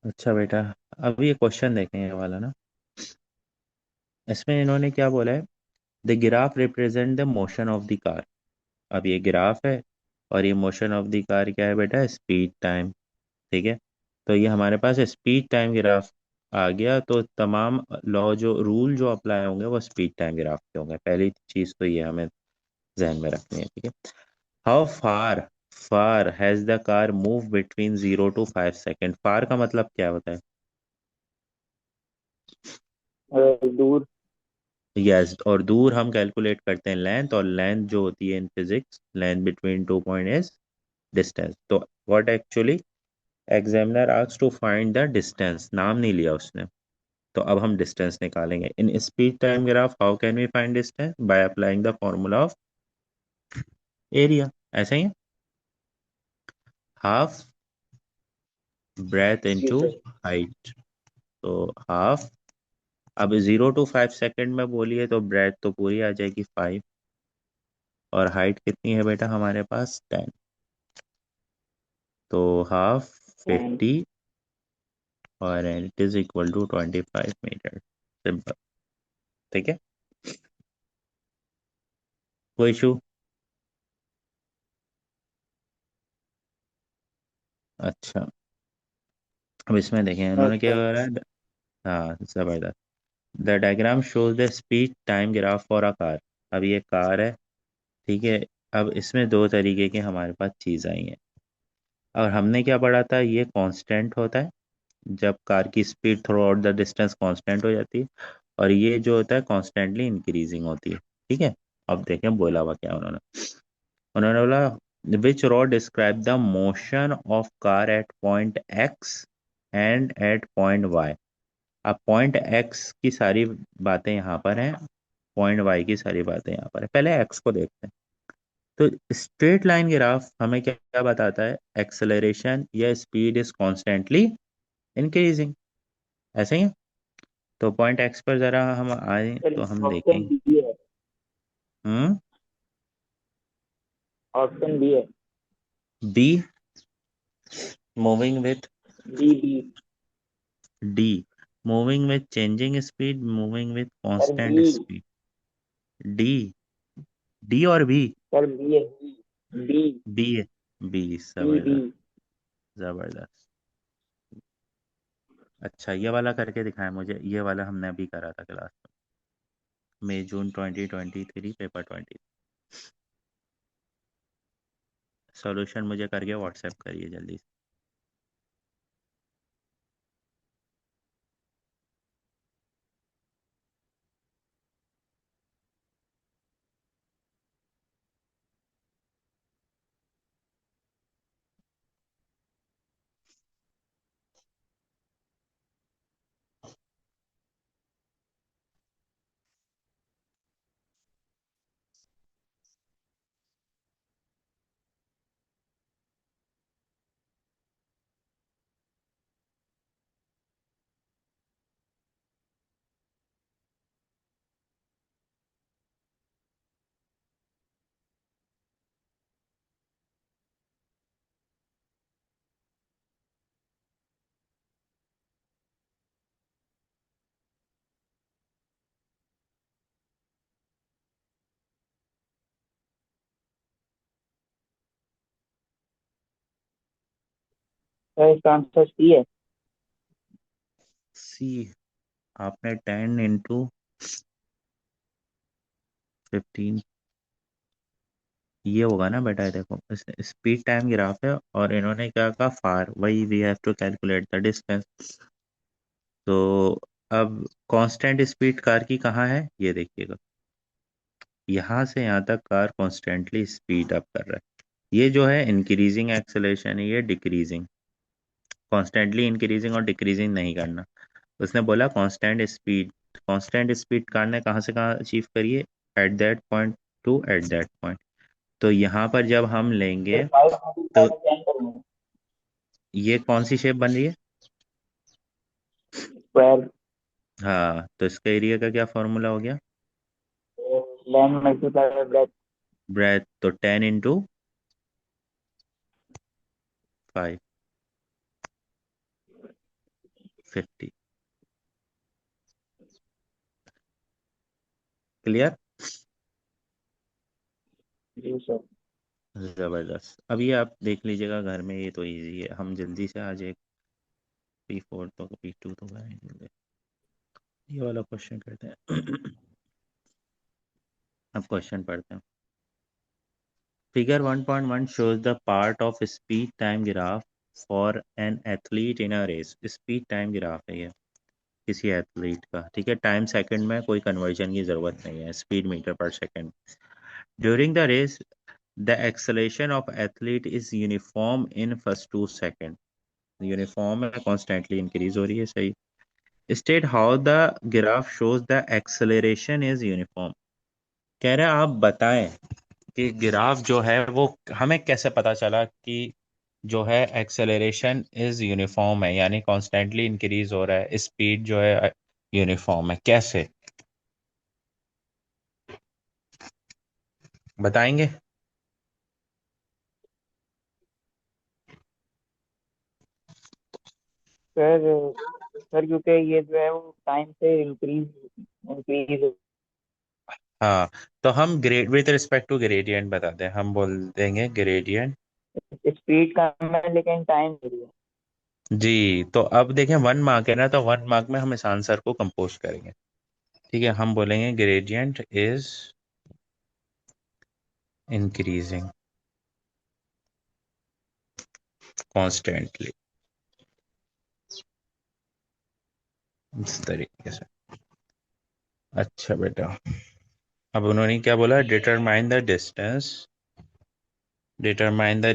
अच्छा बेटा, अब ये क्वेश्चन देखें ये वाला ना। इसमें इन्होंने क्या बोला है? The graph represent the motion of the car. अब ये ग्राफ है और ये मोशन ऑफ द कार क्या है बेटा? Speed time. ठीक है। तो ये हमारे पास स्पीड टाइम ग्राफ आ गया, तो तमाम लॉ जो रूल जो अप्लाई होंगे वो स्पीड टाइम ग्राफ के होंगे। पहली चीज तो ये हमें जहन में रखनी है। ठीक है। How far far has the car move between 0 to 5 second? Far का मतलब क्या होता है? दूर। यस, और दूर हम कैलकुलेट करते हैं लेंथ, और लेंथ जो होती है in physics, length between two point is distance. तो what actually examiner asks to find the distance, नाम नहीं लिया उसने। तो अब हम डिस्टेंस निकालेंगे in speed time graph. How can we find distance? By applying the formula of area. ऐसा ही है, हाफ ब्रेथ जी इनटू सर। हाइट। तो हाफ, अब 0 to 5 सेकेंड में बोलिए तो ब्रेथ तो पूरी आ जाएगी 5, और हाइट कितनी है बेटा हमारे पास? 10। तो हाफ एंड 50 और it is equal to 25 metre. Simple. ठीक है, कोई इशू? अच्छा, अब इसमें देखें उन्होंने क्या अच्छा। करा है। हाँ, जबरदस्त। The diagram shows the speed time graph for a car. अब ये कार है, ठीक है। अब इसमें दो तरीके की हमारे पास चीज़ आई हैं। और हमने क्या पढ़ा था? ये कांस्टेंट होता है जब कार की speed through out the distance constant हो जाती है, और ये जो होता है कॉन्स्टेंटली इंक्रीजिंग होती है। ठीक है। अब देखें बोला हुआ क्या उन्होंने। उन्होंने बोला which row describe the motion of car at point X and at point Y. अब पॉइंट एक्स की सारी बातें यहाँ पर हैं, पॉइंट वाई की सारी बातें यहाँ पर है। पहले एक्स को देखते हैं। तो स्ट्रेट लाइन ग्राफ हमें क्या क्या बताता है? एक्सेलरेशन या स्पीड इज कॉन्स्टेंटली इंक्रीजिंग। ऐसे ही है। तो पॉइंट एक्स पर जरा हम आए सर तो हम ऑप्शन देखेंगे। बी है। हम्म। ऑप्शन बी है। B, moving with B B. D, moving with changing speed, moving with sir constant B. Speed. D, D और बी। सर बी है। B B, B B B. जबरदस्त, जबरदस्त। अच्छा, ये वाला करके दिखाएं मुझे। ये वाला हमने अभी करा था क्लास में, मई जून 2023, पेपर 20। सॉल्यूशन मुझे करके व्हाट्सएप करिए जल्दी से। सर इसका आंसर सी है। सी? आपने 10 into 15, ये होगा ना बेटा। ये देखो, स्पीड टाइम ग्राफ है और इन्होंने क्या कहा? फार, वही we have to calculate the distance. तो अब कांस्टेंट स्पीड कार की कहाँ है ये देखिएगा। यहाँ से यहाँ तक कार कॉन्स्टेंटली स्पीड अप कर रहा है। ये जो है इंक्रीजिंग एक्सेलरेशन है, ये डिक्रीजिंग। कॉन्स्टेंटली इंक्रीजिंग और डिक्रीजिंग नहीं करना। उसने बोला constant speed. Constant speed car ने कहाँ से कहाँ अचीव करिए? At that point two at that point. तो यहाँ पर जब हम सर लेंगे, फाइव फोर्टी तो फाइव टेन करूँगा। ये कौन सी शेप बन रही है? स्क्वायर। हाँ, तो इसका एरिया का क्या फॉर्मूला हो गया? Length multiply by breadth. Breadth, तो 10 into 5। 50। क्लियर। जी सर। जबरदस्त। अभी आप देख लीजिएगा घर में, ये तो इजी है, हम जल्दी से आज एक P4 तो P2 तो करेंगे। ये वाला क्वेश्चन करते हैं। अब क्वेश्चन पढ़ते हैं। Figure 1.1 shows the part of speed time graph for an athlete in a race। Speed time graph है ये किसी एथलीट का, ठीक है। टाइम सेकंड में कोई कन्वर्जन की ज़रूरत नहीं है, speed metre per second. During the race the acceleration of athlete is uniform in first 2 second. Uniform है, कॉन्स्टेंटली इंक्रीज हो रही है, सही। State how the graph shows the acceleration is uniform. कह रहे हैं आप बताएं कि ग्राफ जो है वो हमें कैसे पता चला कि जो है एक्सेलरेशन इज यूनिफॉर्म है, यानी कॉन्स्टेंटली इंक्रीज हो रहा है, स्पीड जो है यूनिफॉर्म है, कैसे बताएंगे। सर सर क्योंकि ये जो है वो टाइम से इंक्रीज इंक्रीज हाँ, तो हम grade with respect to gradient बताते हैं, हम बोल देंगे ग्रेडियंट। स्पीड कम है लेकिन टाइम बढ़ है। जी, तो अब देखें 1 मार्क है ना, तो 1 मार्क में हम इस आंसर को कंपोज करेंगे। ठीक है, हम बोलेंगे ग्रेडियंट इज इंक्रीजिंग कॉन्स्टेंटली, इस तरीके से। अच्छा बेटा, अब उन्होंने क्या बोला, determine the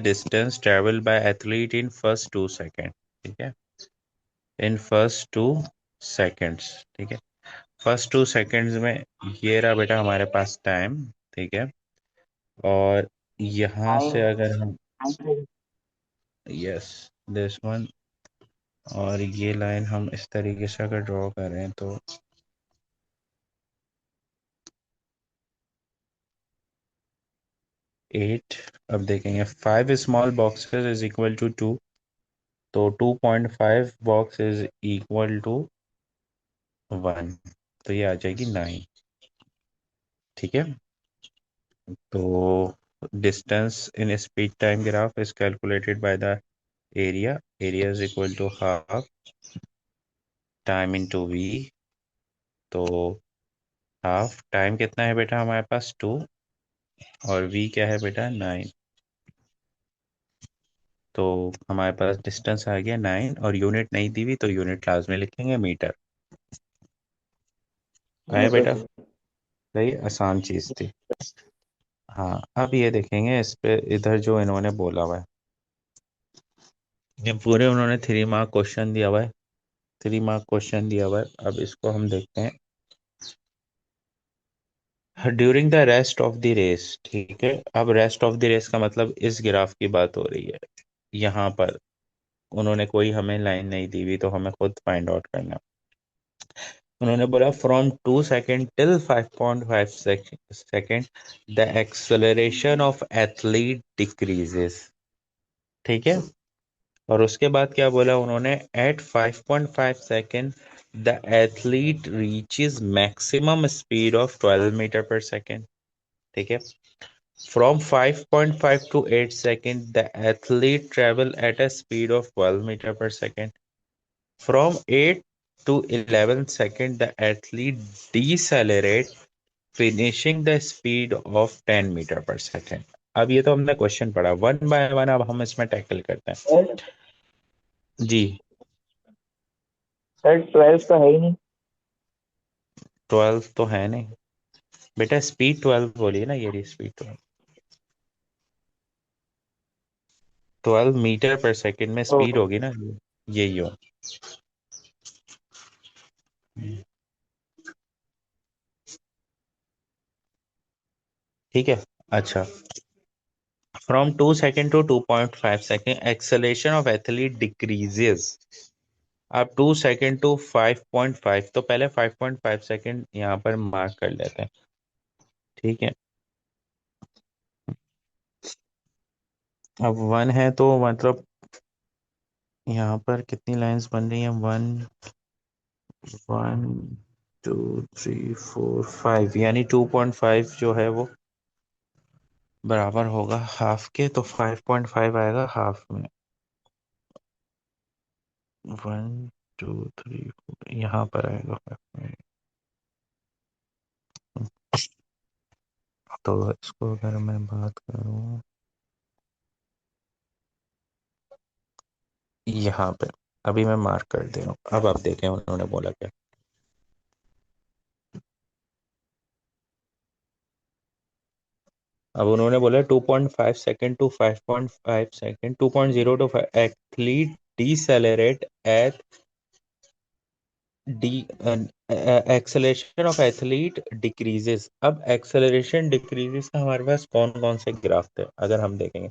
distance travel by athlete in first 2 second. ठीक है, इन फर्स्ट 2 सेकेंड्स। ठीक है, फर्स्ट 2 सेकेंड्स में ये रहा बेटा हमारे पास टाइम। ठीक है, और यहाँ टाइम से अगर हम, टाइम यस, दिस वन, और ये लाइन हम इस तरीके से अगर ड्रॉ करें तो 8। अब देखेंगे 5 small boxes is equal to 2, तो 2.5 बॉक्स इज इक्वल टू 1, तो ये आ जाएगी 9। ठीक है, तो distance in speed time graph is calculated by the area. Area is equal to half time into v. तो हाफ टाइम कितना है बेटा हमारे पास 2, और वी क्या है बेटा 9। तो हमारे पास डिस्टेंस आ गया 9, और यूनिट नहीं दी हुई तो यूनिट क्लास में लिखेंगे मीटर। है मीटर बेटा, से। सही आसान चीज थी। हाँ, अब ये देखेंगे इस पे, इधर जो इन्होंने बोला हुआ है, ये पूरे उन्होंने 3 मार्क क्वेश्चन दिया हुआ है। 3 मार्क क्वेश्चन दिया हुआ है, अब इसको हम देखते हैं। During the rest of the race. ठीक है, अब रेस्ट ऑफ द रेस का मतलब इस ग्राफ की बात हो रही है। यहाँ पर उन्होंने कोई हमें लाइन नहीं दी हुई, तो हमें खुद फाइंड आउट करना। उन्होंने बोला from 2 second till 5.5 second the acceleration of athlete decreases. ठीक है, और उसके बाद क्या बोला उन्होंने, at 5.5 second the athlete reaches maximum speed of 12 metre per second. ठीक है, from 5.5 to 8 second the athlete travel at a speed of 12 metre per second. From 8 to 11 second, the athlete decelerate, finishing the speed of 10 metre per second. अब ये तो हमने question पढ़ा, 1 bye 1 अब हम इसमें टैकल करते हैं। सर जी, सर 12 तो है ही नहीं। 12 तो है नहीं बेटा, स्पीड 12 बोलिए ना, ये रही स्पीड 12। 12 मीटर पर सेकेंड में स्पीड तो होगी ना, यही हो। ठीक है, अच्छा, from 2 second to 2.5 second acceleration of athlete decreases. अब 2 सेकेंड टू 5.5, तो पहले 5.5 सेकेंड यहाँ पर मार्क कर लेते हैं। ठीक है, अब 1 है तो मतलब यहाँ पर कितनी लाइंस बन रही हैं? One, one, two, three, four, five, यानी 2.5 जो है वो बराबर होगा हाफ के, तो 5.5 आएगा हाफ में। वन, टू, थ्री, फोर, यहाँ पर आएगा 5 में। तो इसको अगर मैं बात करूँ यहाँ पे, अभी मैं मार्क कर दे रहा हूँ, अब आप देखें उन्होंने बोला क्या। अब उन्होंने बोला 2.5 second to 5.5 second, 2.0 to 5 athlete decelerate at the acceleration of athlete decreases. अब एक्सेलरेशन डिक्रीजेस का हमारे पास कौन कौन से ग्राफ थे अगर हम देखेंगे,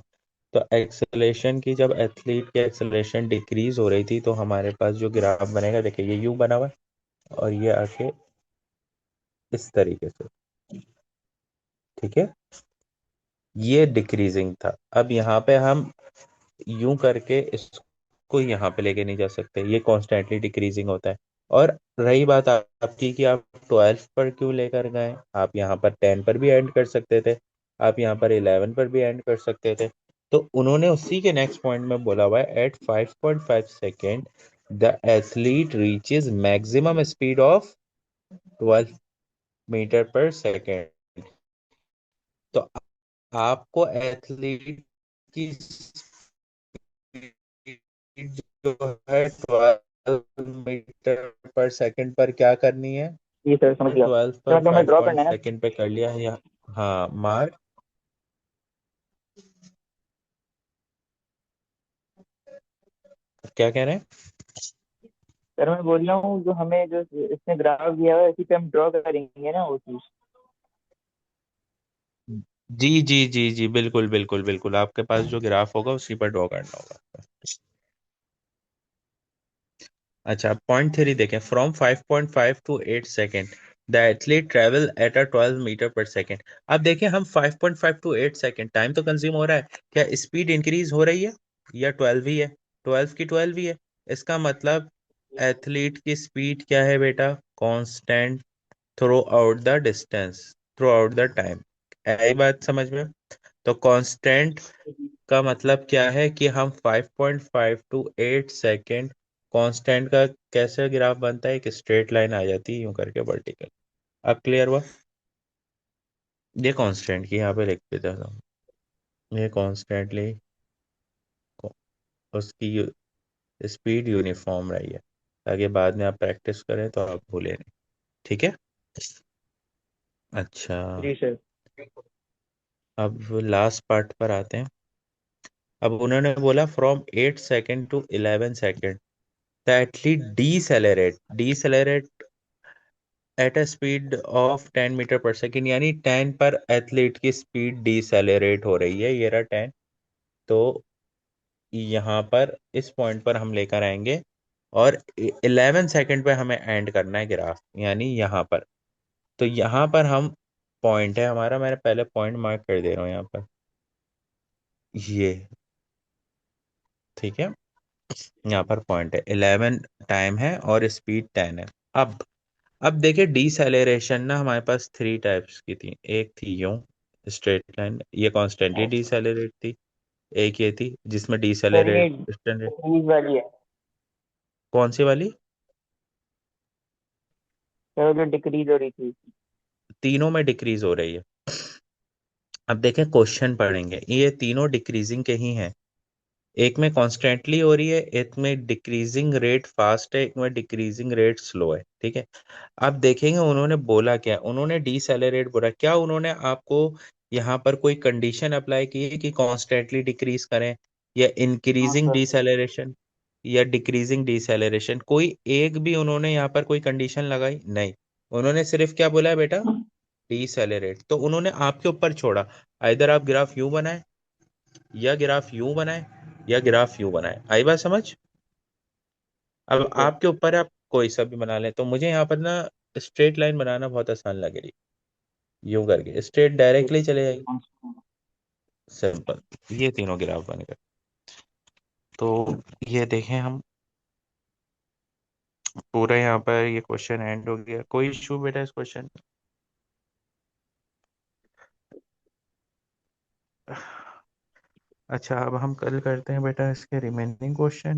तो एक्सेलरेशन की, जब एथलीट की एक्सेलरेशन डिक्रीज हो रही थी तो हमारे पास जो ग्राफ बनेगा, देखिए ये यू बना हुआ है और ये आके इस तरीके से, ठीक है, ये डिक्रीजिंग था। अब यहाँ पे हम यूं करके इसको यहाँ पे लेके नहीं जा सकते, ये कॉन्स्टेंटली डिक्रीजिंग होता है। और रही बात आपकी कि आप 12 पर क्यों लेकर गए, आप यहाँ पर 10 पर भी एंड कर सकते थे, आप यहाँ पर 11 पर भी एंड कर सकते थे। तो उन्होंने उसी के नेक्स्ट पॉइंट में बोला हुआ है at 5.5 second the athlete reaches maximum speed of 12 metre per second. तो आपको एथलीट की स्पीड जो है 12 मीटर पर सेकेंड पर क्या करनी है, जी सर, समझ गया। 12 सर पर मतलब हमें फाइव ड्रॉ पॉइंट करना है ना। सेकेंड पे कर लिया है या। हाँ मार्क, क्या कह रहे हैं? सर मैं बोल रहा हूँ जो हमें जो इसने ग्राफ दिया हुआ है इसी पे हम ड्रॉ करेंगे ना वो चीज। जी जी जी जी, बिल्कुल बिल्कुल बिल्कुल, आपके पास जो ग्राफ होगा उसी पर ड्रॉ करना होगा। अच्छा, पॉइंट 3 देखें, from 5.5 to 8 second the athlete travel at a 12 metre per second. अब देखें हम 5.5 to 8 सेकेंड, टाइम तो कंज्यूम हो रहा है, क्या स्पीड इंक्रीज हो रही है या 12 ही है? 12 ही है। इसका मतलब एथलीट की स्पीड क्या है बेटा? Constant through out the distance, through out the time. यही बात समझ में? तो कांस्टेंट का मतलब क्या है कि हम 5.5 to 8 सेकेंड, कांस्टेंट का कैसे ग्राफ बनता है, एक स्ट्रेट लाइन आ जाती है यूं करके वर्टिकल। अब क्लियर हुआ? ये कांस्टेंट की यहाँ पे लिख देता हूँ, ये कॉन्स्टेंटली उसकी स्पीड यूनिफॉर्म रही है, ताकि बाद में आप प्रैक्टिस करें तो आप भूलें नहीं। ठीक है। अच्छा, जी सर। अब लास्ट पार्ट पर आते हैं। अब उन्होंने बोला from 8 second to 11 second the athlete decelerate at a speed of 10 metre per second, यानी 10 पर एथलीट की स्पीड डीसेलेरेट हो रही है, ये रहा 10। तो यहाँ पर इस पॉइंट पर हम लेकर आएंगे और 11 सेकेंड पे हमें एंड करना है ग्राफ, यानी यहाँ पर। तो यहाँ पर हम, पॉइंट है हमारा, मैंने पहले पॉइंट मार्क कर दे रहा हूँ यहाँ पर, ये, ठीक है, यहाँ पर पॉइंट है 11, टाइम है और स्पीड 10 है। अब देखिए डिसेलेरेशन ना हमारे पास 3 टाइप्स की थी, एक थी यूं स्ट्रेट लाइन, ये कॉन्स्टेंटली डिसेलेरेट थी। एक ये थी जिसमें सर ये डिसेलेरेशन रेट, डिक्रीज वाली है। कौन सी वाली? सर जो डिक्रीज हो रही थी। तीनों में डिक्रीज हो रही है। अब देखें क्वेश्चन पढ़ेंगे, ये तीनों डिक्रीजिंग के ही हैं। एक में कॉन्स्टेंटली हो रही है, एक में डिक्रीजिंग रेट फास्ट है, एक में डिक्रीजिंग रेट स्लो है, ठीक है। अब देखेंगे उन्होंने बोला क्या, उन्होंने डिसेलेरेट बोला क्या, उन्होंने आपको यहाँ पर कोई कंडीशन अप्लाई की है कि कॉन्स्टेंटली डिक्रीज करें या हाँ इंक्रीजिंग सर। डिसेलेरेशन या डिक्रीजिंग डिसेलेरेशन, कोई एक भी उन्होंने यहाँ पर कोई कंडीशन लगाई नहीं। उन्होंने सिर्फ क्या बोला है बेटा? डिसेलेरेट। तो उन्होंने आपके ऊपर छोड़ा, इधर आप ग्राफ यू बनाए या ग्राफ यूं बनाए या ग्राफ यूं बनाए। आई बात समझ? अब जी सर। आपके ऊपर है, आप कोई सा भी बना लें। तो मुझे यहाँ पर ना स्ट्रेट लाइन बनाना बहुत आसान लग रही, यूं करके स्ट्रेट जी डायरेक्टली चले जाएगी, सर। सिंपल। ये तीनों ग्राफ बन गए। तो ये देखें हम, पूरा यहाँ पर ये क्वेश्चन एंड हो गया। कोई इशू बेटा इस क्वेश्चन? अच्छा, अब हम कल करते हैं बेटा इसके रिमेनिंग क्वेश्चन।